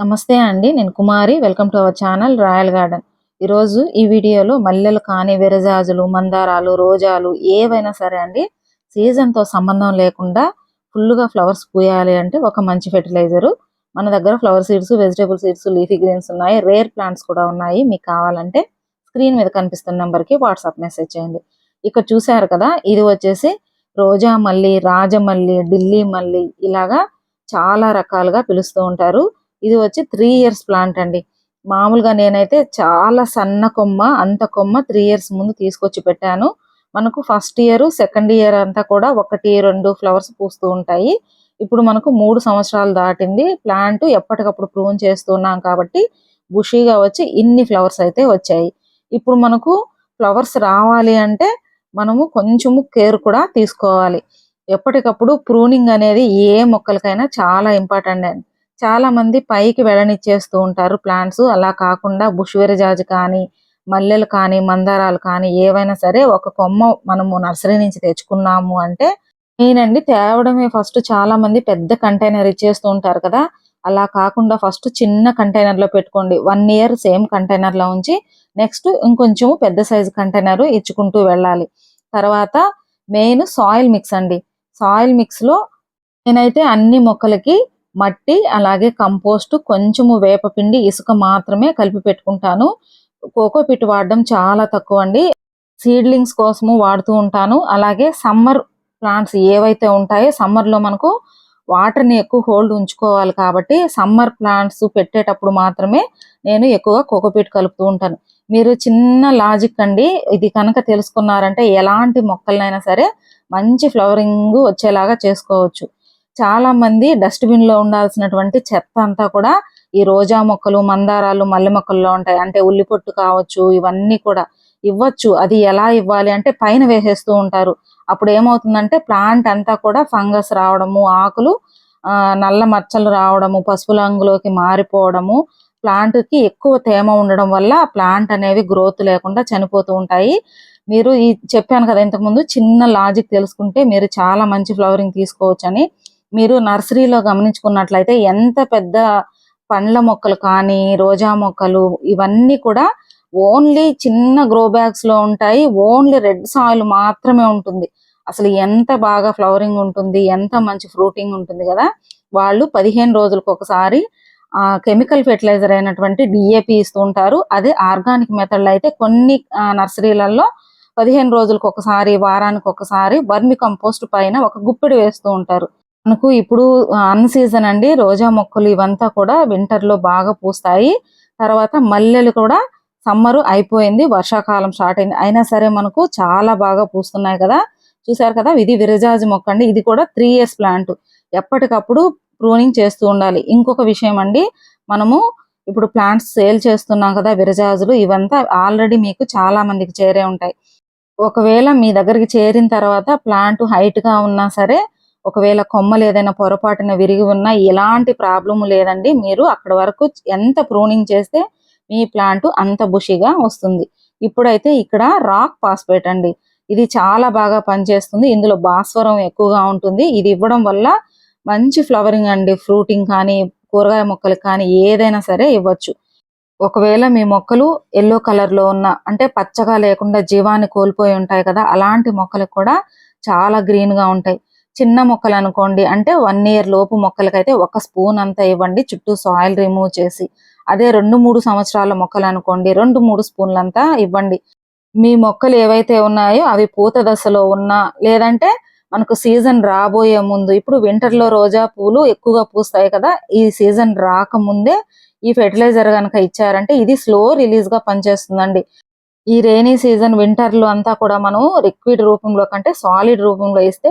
నమస్తే అండి. నేను Kumari. Welcome to our channel royal garden. ఈరోజు ఈ వీడియోలో మల్లెలు కానీ, విరజాజులు, మందారాలు, రోజాలు ఏవైనా సరే అండి సీజన్‌తో సంబంధం లేకుండా ఫుల్‌గా ఫ్లవర్స్ పూయాలి అంటే ఒక మంచి ఫెర్టిలైజరు. మన దగ్గర flower seeds, vegetable seeds, leafy greens ఉన్నాయి. రేర్ ప్లాంట్స్ కూడా ఉన్నాయి. మీకు కావాలంటే స్క్రీన్ మీద కనిపిస్తున్న నంబర్‌కి వాట్సాప్ మెసేజ్ చేయండి. ఇక్కడ చూసారు కదా! ఇది వచ్చేసి రోజా మల్లి, రాజమల్లి, ఢిల్లీ మల్లి ఇలాగా చాలా రకాలుగా పిలుస్తూ ఉంటారు. ఇది వచ్చి 3 ఇయర్స్ ప్లాంట్ అండి. మామూలుగా నేనైతే చాలా సన్న కొమ్మ, అంత కొమ్మ 3 ఇయర్స్ ముందు తీసుకొచ్చి పెట్టాను. మనకు ఫస్ట్ ఇయర్, సెకండ్ ఇయర్ అంతా కూడా 1, 2 ఫ్లవర్స్ పూస్తూ ఉంటాయి. ఇప్పుడు మనకు 3 సంవత్సరాలు దాటింది. ప్లాంట్ ఎప్పటికప్పుడు ప్రూన్ చేస్తున్నాం కాబట్టి బుషీగా వచ్చి ఇన్ని ఫ్లవర్స్ అయితే వచ్చాయి. ఇప్పుడు మనకు ఫ్లవర్స్ రావాలి అంటే మనము కొంచెము కేర్ కూడా తీసుకోవాలి. ఎప్పటికప్పుడు ప్రూనింగ్ అనేది ఏ మొక్కలకైనా చాలా ఇంపార్టెంట్ అండి. చాలా మంది పైకి వెళ్ళనిచ్చేస్తూ ఉంటారు ప్లాంట్స్. అలా కాకుండా బుష్ విరజాజి కానీ, మల్లెలు కానీ, మందారాలు కానీ ఏవైనా సరే ఒక కొమ్మ మనము నర్సరీ నుంచి తెచ్చుకున్నాము అంటే నేనండి తేవడమే ఫస్ట్ చాలా మంది పెద్ద కంటైనర్ ఇచ్చేస్తూ ఉంటారు కదా! అలా కాకుండా ఫస్ట్ చిన్న కంటైనర్‌లో పెట్టుకోండి. 1 ఇయర్ సేమ్ కంటైనర్‌లో ఉంచి నెక్స్ట్ ఇంకొంచెం పెద్ద సైజ్ కంటైనర్ ఇచ్చుకుంటూ వెళ్ళాలి. తర్వాత మెయిన్ సాయిల్ మిక్స్ అండి. సాయిల్ మిక్స్‌లో నేనైతే అన్ని మొక్కలకి మట్టి, అలాగే కంపోస్ట్, కొంచెము వేపపిండి, ఇసుక మాత్రమే కలిపి పెట్టుకుంటాను. కోకోపీట్ వాడడం చాలా తక్కువండి. సీడ్లింగ్స్ కోసము వాడుతూ ఉంటాను. అలాగే సమ్మర్ ప్లాంట్స్ ఏవైతే ఉంటాయో సమ్మర్‌లో మనకు వాటర్‌ని ఎక్కువ హోల్డ్ ఉంచుకోవాలి కాబట్టి సమ్మర్ ప్లాంట్స్ పెట్టేటప్పుడు మాత్రమే నేను ఎక్కువగా కోకోపీట్ కలుపుతూ ఉంటాను. మీరు చిన్న లాజిక్ అండి. ఇది కనుక తెలుసుకున్నారంటే ఎలాంటి మొక్కలనైనా సరే మంచి ఫ్లవరింగ్ వచ్చేలాగా చేసుకోవచ్చు. చాలా మంది డస్ట్‌బిన్‌లో ఉండాల్సినటువంటి చెత్త అంతా కూడా ఈ రోజా మొక్కలు, మందారాలు, మల్లె మొక్కల్లో ఉంటాయి. అంటే ఉల్లి పొట్టు కావచ్చు, ఇవన్నీ కూడా ఇవ్వచ్చు. అది ఎలా ఇవ్వాలి అంటే పైన వేసేస్తూ ఉంటారు. అప్పుడు ఏమవుతుందంటే ప్లాంట్ అంతా కూడా ఫంగస్ రావడము, ఆకులు నల్ల మచ్చలు రావడము, పసుపు రంగులోకి మారిపోవడము, ప్లాంట్‌కి ఎక్కువ తేమ ఉండడం వల్ల ప్లాంట్ అనేవి గ్రోత్ లేకుండా చనిపోతూ ఉంటాయి. మీరు చెప్పాను కదా ఇంతకుముందు చిన్న లాజిక్ తెలుసుకుంటే మీరు చాలా మంచి ఫ్లవరింగ్ తీసుకోవచ్చని. మీరు నర్సరీలో గమనించుకున్నట్లయితే ఎంత పెద్ద పండ్ల మొక్కలు కానీ, రోజా మొక్కలు ఇవన్నీ కూడా ఓన్లీ చిన్న గ్రో బ్యాగ్స్ లో ఉంటాయి. ఓన్లీ రెడ్ సాయిల్ మాత్రమే ఉంటుంది. అసలు ఎంత బాగా ఫ్లవరింగ్ ఉంటుంది, ఎంత మంచి ఫ్రూటింగ్ ఉంటుంది కదా! వాళ్ళు 15 రోజులకు ఒకసారి కెమికల్ ఫెర్టిలైజర్ అయినటువంటి డిఏపి ఇస్తూ ఉంటారు. అదే ఆర్గానిక్ మెథడ్‌లో అయితే కొన్ని నర్సరీలలో 15 రోజులకు ఒకసారి, వారానికి ఒకసారి వర్మి కంపోస్ట్ పైన ఒక గుప్పెడు వేస్తూ ఉంటారు. మనకు ఇప్పుడు అన్ సీజన్ అండి. రోజా మొక్కలు ఇవంతా కూడా వింటర్‌లో బాగా పూస్తాయి. తర్వాత మల్లెలు కూడా సమ్మర్ అయిపోయింది. వర్షాకాలం స్టార్ట్ అయింది. అయినా సరే మనకు చాలా బాగా పూస్తున్నాయి కదా! చూసారు కదా! ఇది విరజాజి మొక్క అండి. ఇది కూడా 3 ఇయర్స్ ప్లాంట్. ఎప్పటికప్పుడు ప్రూనింగ్ చేస్తూ ఉండాలి. ఇంకొక విషయం అండి. మనము ఇప్పుడు ప్లాంట్స్ సేల్ చేస్తున్నాం కదా! విరజాజులు ఇవంతా ఆల్రెడీ మీకు చాలా మందికి చేరే ఉంటాయి. ఒకవేళ మీ దగ్గరికి చేరిన తర్వాత ప్లాంట్ హైట్‌గా ఉన్నా సరే, ఒకవేళ కొమ్మలు ఏదైనా పొరపాటున విరిగి ఉన్నా ఎలాంటి ప్రాబ్లమ్ లేదండి. మీరు అక్కడి వరకు ఎంత ప్రూనింగ్ చేస్తే మీ ప్లాంట్ అంత బుషీగా వస్తుంది. ఇప్పుడైతే ఇక్కడ రాక్ ఫాస్ఫేట్ అండి. ఇది చాలా బాగా పనిచేస్తుంది. ఇందులో భాస్వరం ఎక్కువగా ఉంటుంది. ఇది ఇవ్వడం వల్ల మంచి ఫ్లవరింగ్ అండి. ఫ్రూటింగ్ కానీ, కూరగాయ మొక్కలకు కానీ ఏదైనా సరే ఇవ్వచ్చు. ఒకవేళ మీ మొక్కలు యెల్లో కలర్‌లో ఉన్న అంటే పచ్చగా లేకుండా జీవాన్ని కోల్పోయి ఉంటాయి కదా! అలాంటి మొక్కలకు కూడా చాలా గ్రీన్‌గా ఉంటాయి. చిన్న మొక్కలనుకోండి అంటే 1 ఇయర్ లోపు మొక్కలకైతే ఒక స్పూన్ అంతా ఇవ్వండి చుట్టూ సాయిల్ రిమూవ్ చేసి. అదే 2, 3 సంవత్సరాల మొక్కలనుకోండి 2, 3 స్పూన్లంతా ఇవ్వండి. మీ మొక్కలు ఏవైతే ఉన్నాయో అవి పూత దశలో ఉన్నా లేదంటే మనకు సీజన్ రాబోయే ముందు ఇప్పుడు వింటర్‌లో రోజా పూలు ఎక్కువగా పూస్తాయి కదా! ఈ సీజన్ రాకముందే ఈ ఫెర్టిలైజర్ గనక ఇచ్చారంటే ఇది స్లో రిలీజ్‌గా పనిచేస్తుందండి. ఈ రెయినీ సీజన్ వింటర్‌లో అంతా కూడా మనం లిక్విడ్ రూపంలో కంటే సాలిడ్ రూపంలో ఇస్తే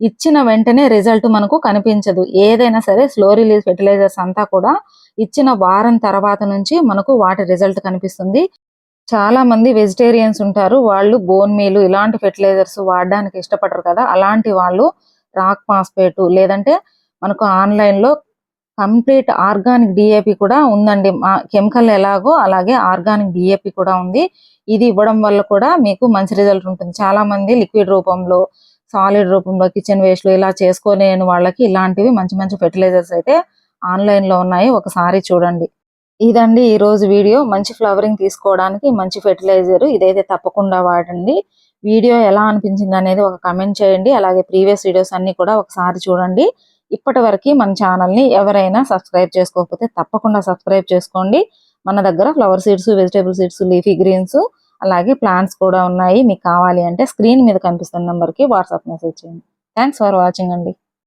ఇచ్చిన వెంటనే రిజల్ట్ మనకు కనిపించదు. ఏదైనా సరే స్లో రిలీజ్ ఫెర్టిలైజర్స్ అంతా కూడా ఇచ్చిన వారం తర్వాత నుంచి మనకు వాటి రిజల్ట్ కనిపిస్తుంది. చాలా మంది వెజిటేరియన్స్ ఉంటారు. వాళ్ళు బోన్ మీల్ ఇలాంటి ఫెర్టిలైజర్స్ వాడడానికి ఇష్టపడరు కదా! అలాంటి వాళ్ళు రాక్ ఫాస్ఫేట్ లేదంటే మనకు ఆన్‌లైన్‌లో కంప్లీట్ ఆర్గానిక్ డిఏపి కూడా ఉందండి. కెమికల్ ఎలాగో అలాగే ఆర్గానిక్ డిఏపి కూడా ఉంది. ఇది ఇవ్వడం వల్ల కూడా మీకు మంచి రిజల్ట్ ఉంటుంది. చాలా మంది లిక్విడ్ రూపంలో, సాలిడ్ రూపంలో కిచెన్ వేస్ట్‌లో ఇలా చేసుకోలేని వాళ్ళకి ఇలాంటివి మంచి మంచి ఫెర్టిలైజర్స్ అయితే ఆన్లైన్ లో ఉన్నాయి, ఒకసారి చూడండి. ఇదండి ఈ రోజు వీడియో. మంచి ఫ్లవరింగ్ తీసుకోవడానికి మంచి ఫెర్టిలైజర్ ఇదైతే తప్పకుండా వాడండి. వీడియో ఎలా అనిపించింది అనేది ఒక కమెంట్ చేయండి. అలాగే ప్రీవియస్ వీడియోస్ అన్ని కూడా ఒకసారి చూడండి. ఇప్పటి వరకు మన ఛానల్ ని ఎవరైనా సబ్స్క్రైబ్ చేసుకోకపోతే తప్పకుండా సబ్స్క్రైబ్ చేసుకోండి. మన దగ్గర flower seeds, vegetable seeds, leafy greens అలాగే ప్లాంట్స్ కూడా ఉన్నాయి. మీకు కావాలి అంటే స్క్రీన్ మీద కనిపిస్తున్న నెంబర్ కి వాట్సాప్ మెసేజ్ చేయండి. థ్యాంక్స్ ఫర్ వాచింగ్ అండి.